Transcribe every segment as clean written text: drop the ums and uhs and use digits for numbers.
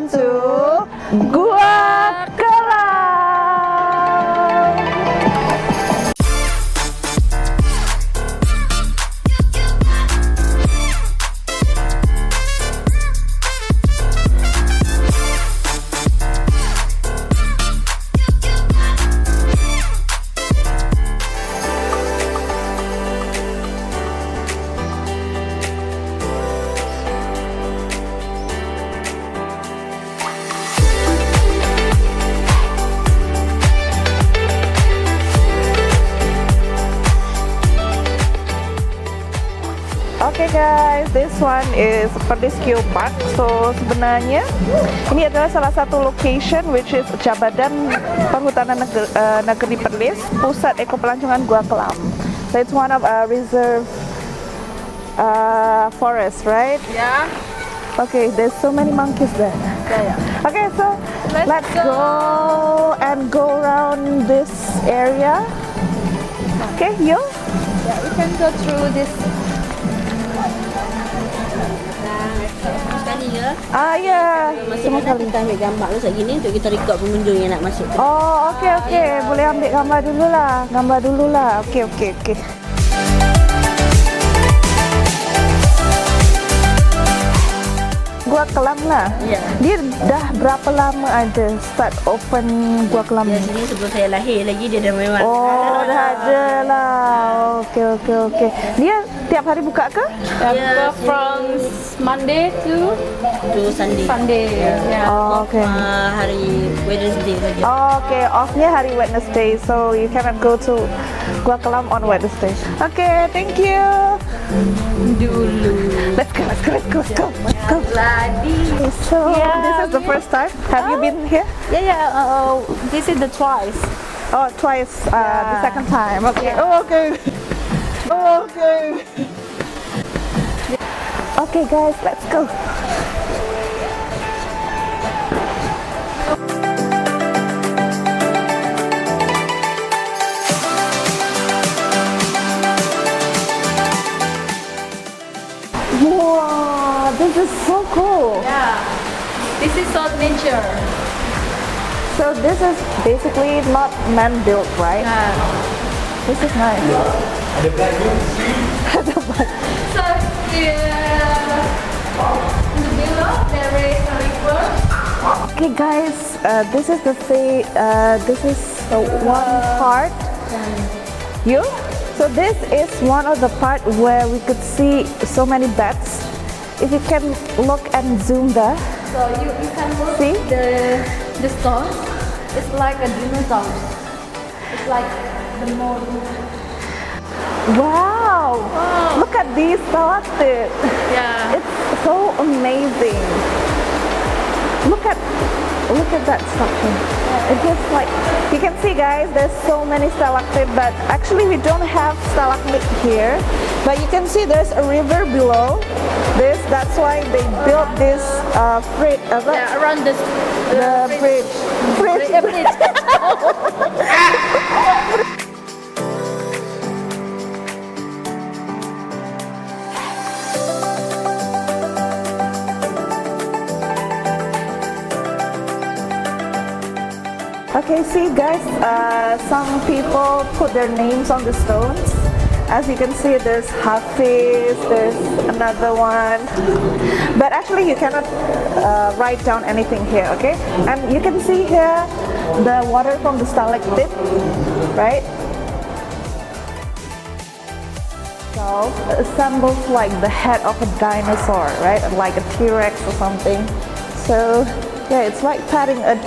welcome to Gua Kelam. Okay guys, this one is Perlis Park. So sebenarnya ini adalah salah satu location which is Jabatan Perhutanan Negeri Perlis, Pusat Eko Pelancongan Gua Kelam. So it's one of our reserve forest, right? Yeah. Okay, there's so many monkeys there. Yeah. Okay, so let's go and go around this area. Okay, you? Yeah, we can go through this. Sekali ya. Ya. Semua kali kita ambil gambar tu segini untuk kita record pengunjung yang nak masuk. Oh, okey. Boleh ambil gambar dulu lah. Okey. Gua Kelam lah. Ya. Dia dah berapa lama ada start open Gua Kelam Di ni? sini sebelum saya lahir lagi dia dah memang. Oh, dah ada lah. Okey. Dia tiap hari buka ke? Yeah, from Monday to Sunday. Yeah. Oh, okey. Hari Wednesday saja. Okay, off-nya hari Wednesday, so you cannot go to Gua Kelam on Wednesday. Okay, thank you. Dulu. Let's go. Ladi. So Yeah, this is the first time. Have you been here? Yeah. This is the twice. Oh, twice. The second time. Okay. Oh, okay. Okay, guys, let's go. Wow, this is so cool. Yeah. This is all nature. So this is basically not man-built, right? Yeah. This is nice. So here, in the below there is a river. Okay, guys, this is one part. You? So this is one of the part where we could see so many bats. If you can look and zoom there. So you can look See? the stone. It's like a dinosaur. It's like the moon. Wow! Look at these stalactites. Yeah. It's so amazing. Look at that structure. It just like, you can see guys, there's so many stalactites, but actually we don't have stalagmite here. But you can see there's a river below this. That's why they built this bridge. Yeah, around this The bridge. Okay, see guys, some people put their names on the stones. As you can see, there's Hafiz, there's another one. But actually you cannot write down anything here, okay? And you can see here the water from the stalactite, right? So it resembles like the head of a dinosaur, right? Like a T-Rex or something. So yeah, it's like patting a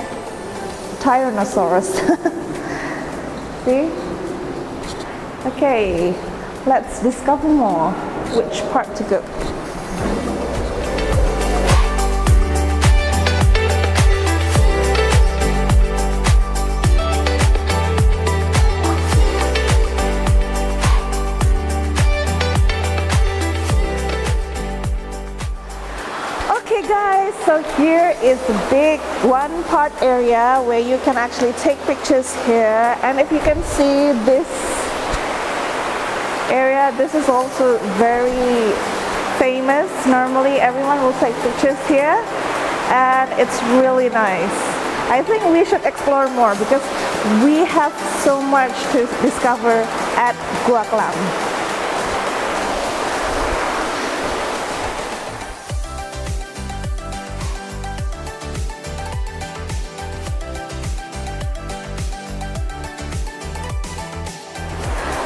Tyrannosaurus. See? Okay, let's discover more. Which part to go? Okay guys, so here is the big one part area where you can actually take pictures here, and if you can see this area, this is also very famous. Normally everyone will take pictures here, and it's really nice. I think we should explore more because we have so much to discover at Gua Kelam.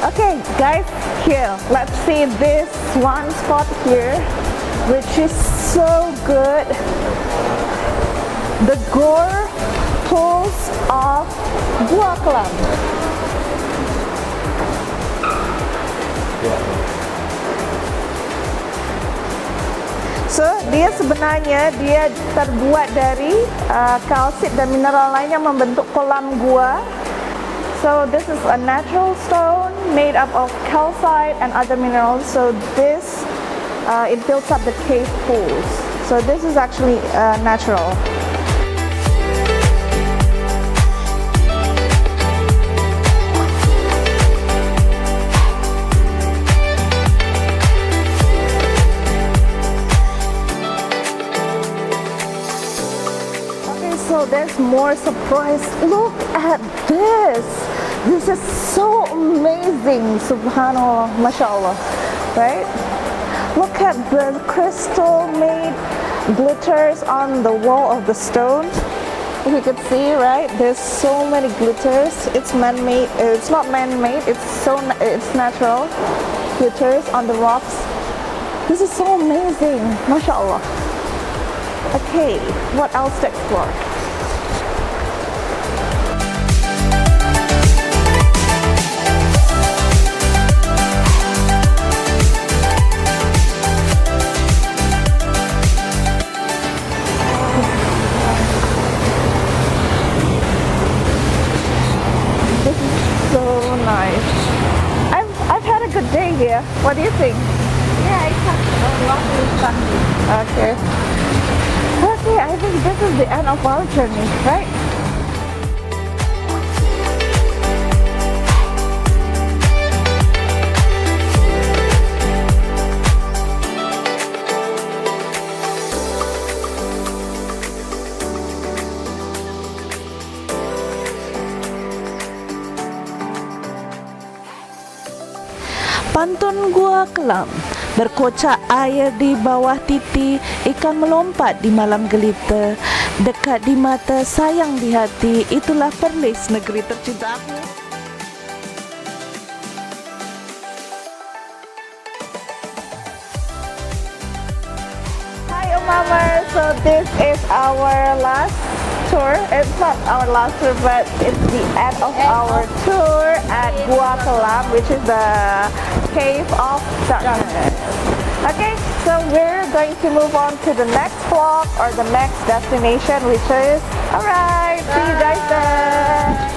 Okay guys, here, let's see this one spot here which is so good. The Gore Pools of Gua Kelam. So dia sebenarnya dia terbuat dari kalsit dan mineral lain yang membentuk kolam gua. So this is a natural stone made up of calcite and other minerals. So this it builds up the cave pools. So this is actually natural. Okay, so there's more surprise. Look at this. This is so amazing. Subhanallah, mashallah, right? Look at the crystal made glitters on the wall of the stone. If you could see, right? There's so many glitters. It's man-made. It's not man-made. It's natural glitters on the rocks. This is so amazing, mashallah. Okay, what else to explore? I've had a good day here. What do you think? Yeah, it's a lot of fun. Okay. Okay, I think this is the end of our journey, right? Pantun Gua Kelam. Berkocak air di bawah titi, ikan melompat di malam gelita. Dekat di mata, sayang di hati, itulah Perlis, negeri tercinta aku. Hi Umamers, so this is our last tour. It's not our last tour, but it's the end of our tour at Gua Kelam, which is the Cave of Darkness. Okay, so we're going to move on to the next vlog or the next destination, which is, alright, see you guys there.